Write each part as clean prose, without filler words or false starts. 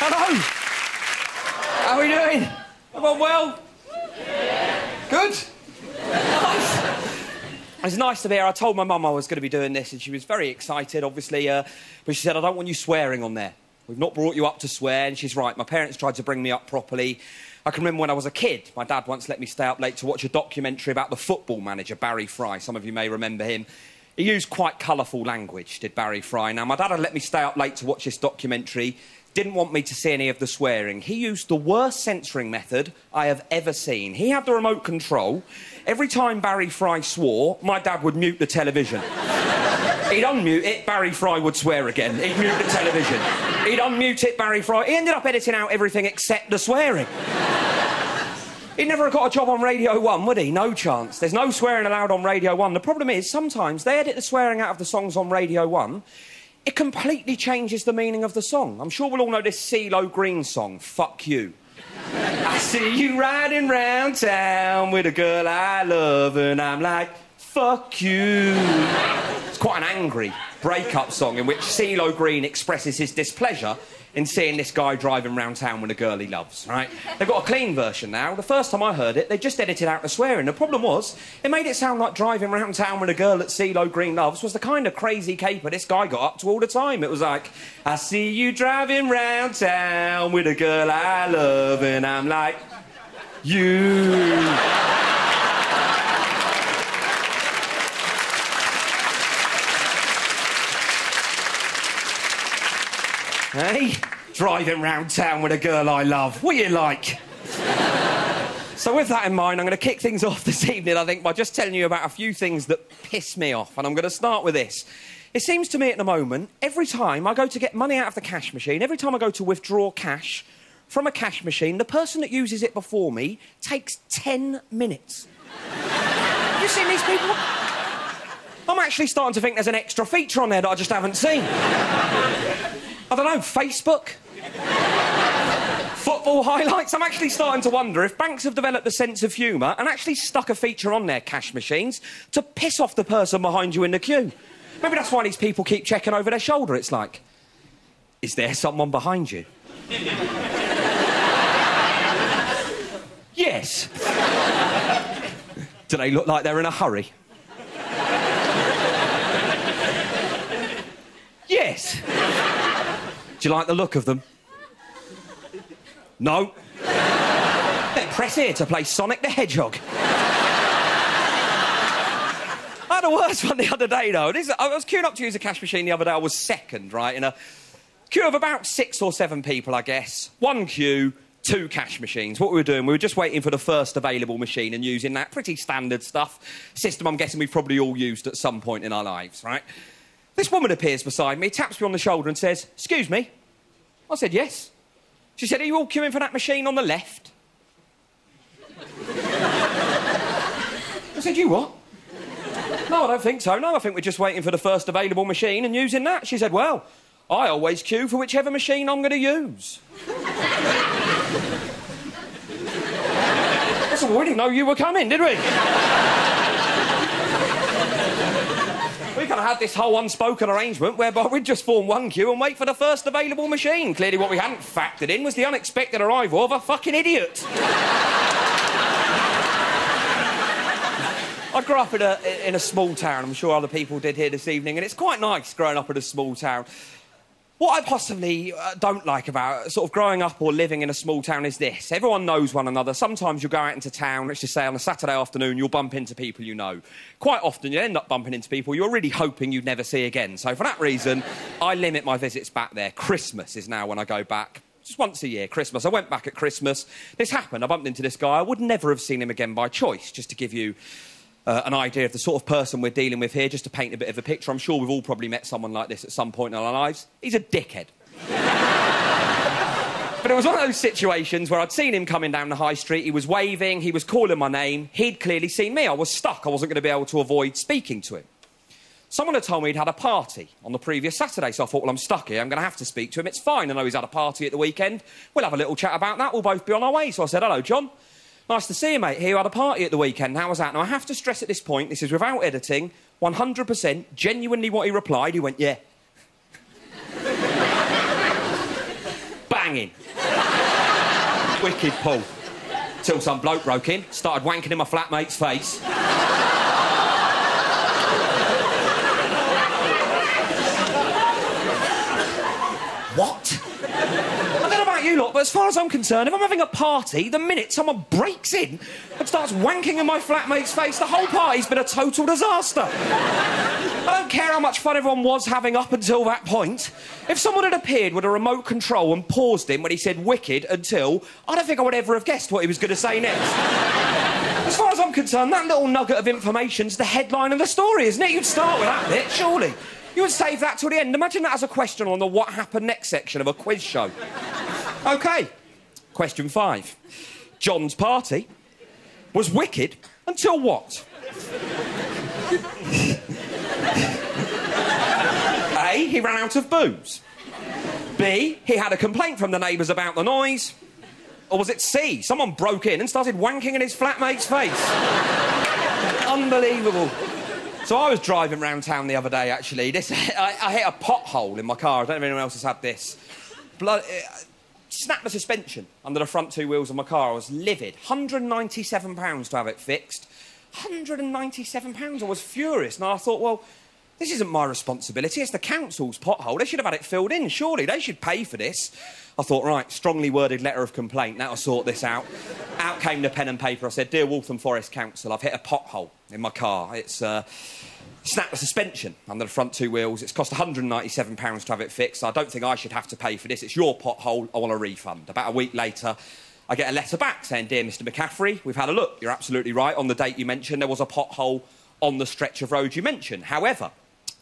Hello. How are we doing? Everyone well? Yeah. Good. Nice. It's nice to be here. I told my mum I was going to be doing this and she was very excited, obviously, but she said, I don't want you swearing on there. We've not brought you up to swear, and she's right. My parents tried to bring me up properly. I can remember when I was a kid, my dad once let me stay up late to watch a documentary about the football manager, Barry Fry. Some of you may remember him. He used quite colourful language, did Barry Fry. Now, my dad had let me stay up late to watch this documentary, didn't want me to see any of the swearing. He used the worst censoring method I have ever seen. He had the remote control. Every time Barry Fry swore, my dad would mute the television. He'd unmute it, Barry Fry would swear again. He'd mute the television. He'd unmute it, Barry Fry... He ended up editing out everything except the swearing. He'd never have got a job on Radio 1, would he? No chance. There's no swearing allowed on Radio 1. The problem is, sometimes they edit the swearing out of the songs on Radio 1. It completely changes the meaning of the song. I'm sure we'll all know this CeeLo Green song, Fuck You. I see you riding round town with a girl I love and I'm like, fuck you. It's quite an angry breakup song in which CeeLo Green expresses his displeasure in seeing this guy driving round town with a girl he loves, right? They've got a clean version now. The first time I heard it, they just edited out the swearing. The problem was, it made it sound like driving round town with a girl that CeeLo Green loves was the kind of crazy caper this guy got up to all the time. It was like, I see you driving round town with a girl I love and I'm like, you... Hey, driving round town with a girl I love. What are you like? So with that in mind, I'm going to kick things off this evening, I think, by just telling you about a few things that piss me off. And I'm going to start with this. It seems to me at the moment, every time I go to get money out of the cash machine, every time I go to withdraw cash from a cash machine, the person that uses it before me takes 10 minutes. Have you seen these people? I'm actually starting to think there's an extra feature on there that I just haven't seen. I don't know, Facebook? Football highlights? I'm actually starting to wonder if banks have developed a sense of humour and actually stuck a feature on their cash machines to piss off the person behind you in the queue. Maybe that's why these people keep checking over their shoulder. It's like, is there someone behind you? Yes. Do they look like they're in a hurry? Yes. Do you like the look of them? No. Then press here to play Sonic the Hedgehog. I had a worse one the other day, though. I was queuing up to use a cash machine the other day. I was second, right, in a queue of about 6 or 7 people, I guess. One queue, 2 cash machines. What we were doing, we were just waiting for the first available machine and using that pretty standard stuff. System I'm guessing we've probably all used at some point in our lives, right? This woman appears beside me, taps me on the shoulder and says, excuse me. I said, yes. She said, are you all queuing for that machine on the left? I said, you what? No, I don't think so. No, I think we're just waiting for the first available machine and using that. She said, well, I always queue for whichever machine I'm going to use. I said, well, we didn't know you were coming, did we? We could have had this whole unspoken arrangement whereby we'd just form one queue and wait for the first available machine. Clearly what we hadn't factored in was the unexpected arrival of a fucking idiot. I grew up in a small town. I'm sure other people did here this evening, and it's quite nice growing up in a small town. What I possibly don't like about sort of growing up or living in a small town is this. Everyone knows one another. Sometimes you'll go out into town, let's just say on a Saturday afternoon, you'll bump into people you know. Quite often you end up bumping into people you're really hoping you'd never see again. So for that reason, I limit my visits back there. Christmas is now when I go back. Just once a year, Christmas. I went back at Christmas. This happened. I bumped into this guy. I would never have seen him again by choice, just to give you an idea of the sort of person we're dealing with here, just to paint a bit of a picture. I'm sure we've all probably met someone like this at some point in our lives. He's a dickhead. But it was one of those situations where I'd seen him coming down the high street, he was waving, he was calling my name, he'd clearly seen me. I was stuck, I wasn't going to be able to avoid speaking to him. Someone had told me he'd had a party on the previous Saturday, so I thought, well, I'm stuck here, I'm going to have to speak to him. It's fine, I know he's had a party at the weekend. We'll have a little chat about that, we'll both be on our way. So I said, hello, John. Nice to see you, mate. Here you had a party at the weekend. How was that? Now, I have to stress at this point, this is without editing, 100% genuinely what he replied. He went, yeah. Bang. banging. Wicked, Paul. Till some bloke broke in, started wanking in my flatmate's face. What? I don't know about you lot, but as far as I'm concerned, if I'm having a party, the minute someone breaks in and starts wanking in my flatmate's face, the whole party's been a total disaster. I don't care how much fun everyone was having up until that point. If someone had appeared with a remote control and paused him when he said wicked until, I don't think I would ever have guessed what he was going to say next. As far as I'm concerned, that little nugget of information's the headline of the story, isn't it? You'd start with that bit, surely. You would save that till the end. Imagine that as a question on the what happened next section of a quiz show. OK, question 5. John's party was wicked until what? A, he ran out of booze. B, he had a complaint from the neighbours about the noise. Or was it C, someone broke in and started wanking in his flatmate's face? Unbelievable. So I was driving around town the other day, actually. I hit a pothole in my car. I don't know if anyone else has had this. Snapped the suspension under the front 2 wheels of my car. I was livid. £197 to have it fixed. £197. I was furious. And I thought, well, this isn't my responsibility. It's the council's pothole. They should have had it filled in, surely. They should pay for this. I thought, right, strongly worded letter of complaint. That'll sort this out. Out came the pen and paper. I said, Dear Waltham Forest Council, I've hit a pothole in my car. It's snapped the suspension under the front 2 wheels. It's cost £197 to have it fixed. I don't think I should have to pay for this. It's your pothole. I want a refund. About a week later, I get a letter back saying, Dear Mr McCaffrey, we've had a look. You're absolutely right. On the date you mentioned, there was a pothole on the stretch of road you mentioned. However,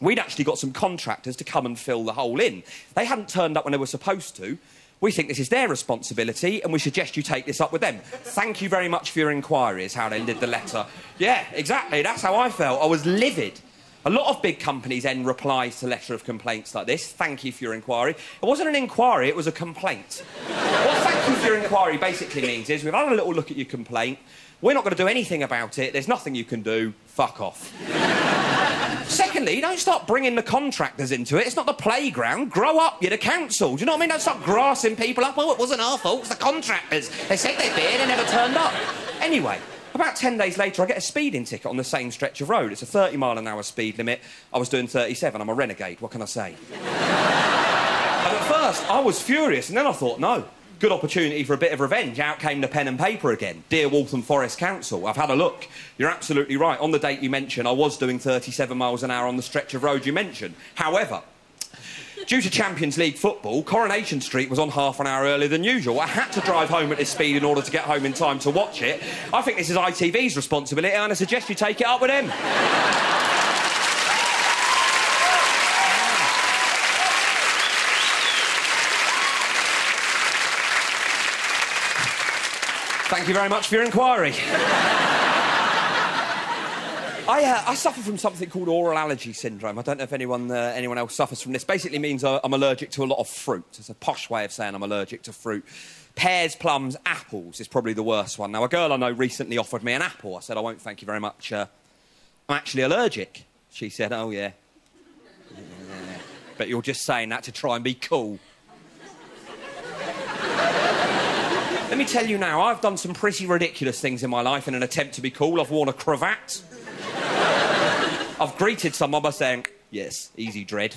we'd actually got some contractors to come and fill the hole in. They hadn't turned up when they were supposed to. We think this is their responsibility, and we suggest you take this up with them. Thank you very much for your inquiry, is how they did the letter. Yeah, exactly. That's how I felt. I was livid. A lot of big companies end replies to letter of complaints like this. Thank you for your inquiry. It wasn't an inquiry, it was a complaint. What thank you for your inquiry basically means is we've had a little look at your complaint. We're not going to do anything about it. There's nothing you can do. Fuck off. Secondly, don't start bringing the contractors into it. It's not the playground. Grow up, you're the council. Do you know what I mean? Don't start grassing people up. Oh, it wasn't our fault, it's the contractors. They said they'd be here, they never turned up. Anyway, about 10 days later, I get a speeding ticket on the same stretch of road. It's a 30-mile-an-hour speed limit. I was doing 37. I'm a renegade. What can I say? And at first, I was furious, and then I thought, no. Good opportunity for a bit of revenge. Out came the pen and paper again. Dear Waltham Forest Council, I've had a look. You're absolutely right. On the date you mentioned, I was doing 37 miles an hour on the stretch of road you mentioned. However, due to Champions League football, Coronation Street was on half an hour earlier than usual. I had to drive home at this speed in order to get home in time to watch it. I think this is ITV's responsibility, and I suggest you take it up with them. Thank you very much for your inquiry. I suffer from something called oral allergy syndrome. I don't know if anyone else suffers from this. Basically means I'm allergic to a lot of fruit. It's a posh way of saying I'm allergic to fruit. Pears, plums, apples is probably the worst one. Now, a girl I know recently offered me an apple. I said, I won't, thank you very much. I'm actually allergic. She said, oh, yeah. But you're just saying that to try and be cool. Let me tell you now, I've done some pretty ridiculous things in my life in an attempt to be cool. I've worn a cravat. I've greeted someone by saying, yes, easy dread.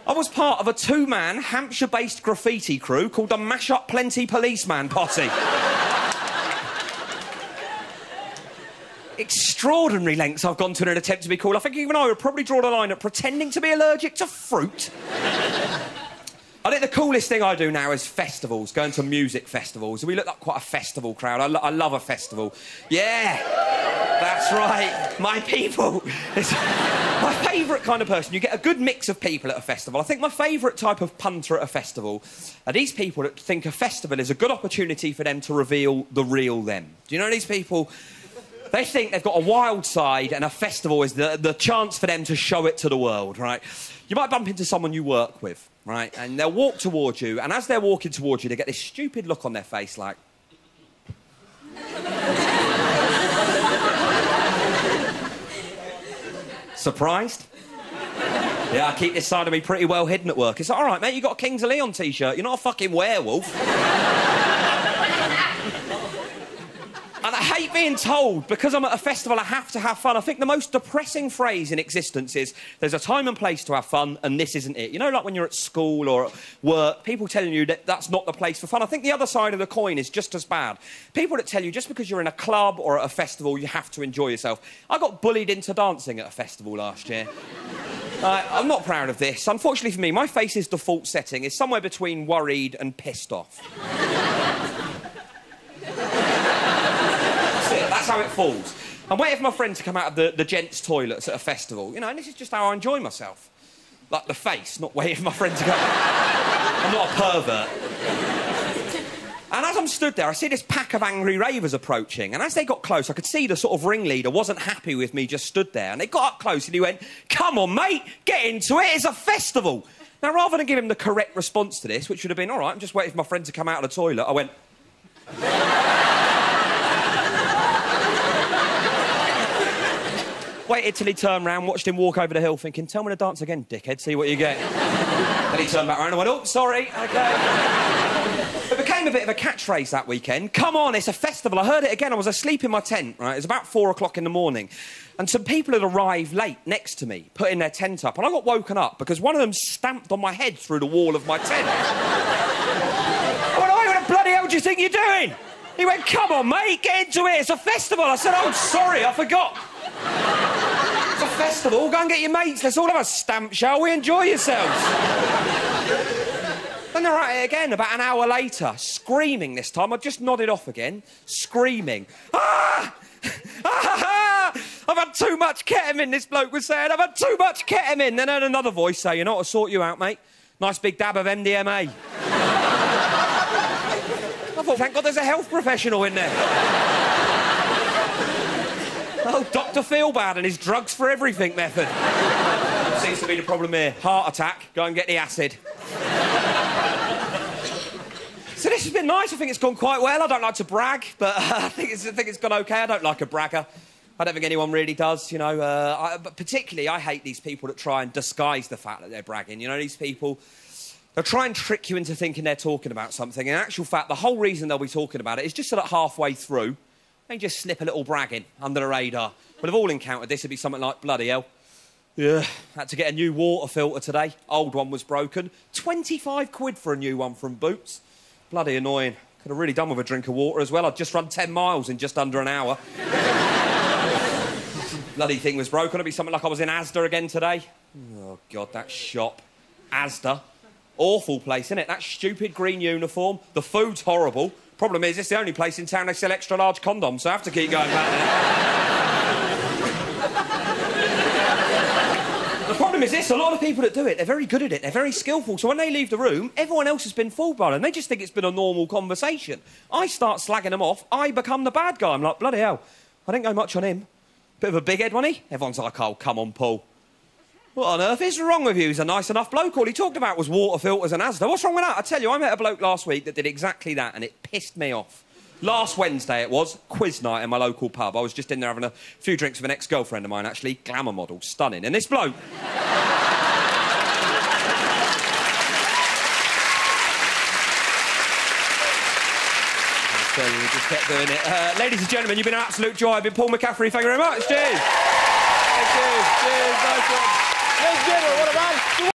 I was part of a 2-man Hampshire-based graffiti crew called the Mash Up Plenty Policeman Posse. Extraordinary lengths I've gone to in an attempt to be cool. I think even I would probably draw the line at pretending to be allergic to fruit. I think the coolest thing I do now is festivals, going to music festivals. We look like quite a festival crowd. I love a festival. Yeah, that's right, my people. It's my favourite kind of person. You get a good mix of people at a festival. I think my favourite type of punter at a festival are these people that think a festival is a good opportunity for them to reveal the real them. Do you know these people? They think they've got a wild side and a festival is the chance for them to show it to the world, right? You might bump into someone you work with, right? And they'll walk towards you, and as they're walking towards you, they get this stupid look on their face like... Surprised? Yeah, I keep this side of me pretty well hidden at work. It's like, all right, mate, you got a Kings of Leon T-shirt. You're not a fucking werewolf. And I hate being told, because I'm at a festival, I have to have fun. I think the most depressing phrase in existence is, there's a time and place to have fun, and this isn't it. You know, like when you're at school or at work, people telling you that that's not the place for fun. I think the other side of the coin is just as bad. People that tell you just because you're in a club or at a festival, you have to enjoy yourself. I got bullied into dancing at a festival last year. I'm not proud of this. Unfortunately for me, my face's default setting is somewhere between worried and pissed off. That's how it falls. I'm waiting for my friend to come out of the gents' toilets at a festival, you know, and this is just how I enjoy myself. Like the face, not waiting for my friend to go. I'm not a pervert. And as I'm stood there, I see this pack of angry ravers approaching, and as they got close, I could see the sort of ringleader wasn't happy with me just stood there, and they got up close and he went, "Come on, mate, get into it, it's a festival." Now, rather than give him the correct response to this, which would have been, all right, I'm just waiting for my friend to come out of the toilet, I went... Waited till he turned round, watched him walk over the hill, thinking, tell me to dance again, dickhead, see what you get. Then he turned back around and went, oh, sorry, OK. It became a bit of a catchphrase that weekend. Come on, it's a festival. I heard it again. I was asleep in my tent, right? It was about 4 o'clock in the morning. And some people had arrived late next to me, putting their tent up. And I got woken up because one of them stamped on my head through the wall of my tent. I went, oh, what the bloody hell do you think you're doing? He went, come on, mate, get into it. It's a festival. I said, oh, sorry, I forgot. It's a festival. Go and get your mates. Let's all have a stamp, shall we? Enjoy yourselves. Then they're at it again about an hour later, screaming this time. I just nodded off again, screaming. Ah! Ah! I've had too much ketamine, this bloke was saying. I've had too much ketamine. Then I heard another voice say, you know what, I'll sort you out, mate. Nice big dab of MDMA. I thought, thank God there's a health professional in there. Oh, Dr. Feelbad and his drugs for everything method. Seems to be the problem here. Heart attack, go and get the acid. So this has been nice. I think it's gone quite well. I don't like to brag, but I think it's gone OK. I don't like a bragger. I don't think anyone really does, you know. But particularly, I hate these people that try and disguise the fact that they're bragging. You know, these people, they'll try and trick you into thinking they're talking about something. In actual fact, the whole reason they'll be talking about it is just so that halfway through, they just slip a little bragging under the radar. We'll have all encountered this. It'd be something like, bloody hell. Yeah, had to get a new water filter today. Old one was broken. 25 quid for a new one from Boots. Bloody annoying. Could have really done with a drink of water as well. I'd just run 10 miles in just under an hour. Bloody thing was broken. It'd be something like I was in Asda again today. Oh, God, that shop. Asda. Awful place, isn't it? That stupid green uniform. The food's horrible. Problem is, it's the only place in town they sell extra-large condoms, so I have to keep going back there. The problem is this, a lot of people that do it, they're very good at it, they're very skillful, so when they leave the room, everyone else has been fooled by them. They just think it's been a normal conversation. I start slagging them off, I become the bad guy. I'm like, bloody hell, I didn't go much on him. Bit of a big head, wasn't he? Everyone's like, oh, come on, Paul. What on earth is wrong with you? He's a nice enough bloke. All he talked about was water filters and Asda. What's wrong with that? I tell you, I met a bloke last week that did exactly that, and it pissed me off. Last Wednesday it was, quiz night in my local pub. I was just in there having a few drinks with an ex-girlfriend of mine, actually. Glamour model, stunning. And this bloke... So we just kept doing it. Ladies and gentlemen, you've been an absolute joy. I've been Paul McCaffrey. Thank you very much. Cheers. Cheers. Cheers. Nice one. Ladies and gentlemen, what a man.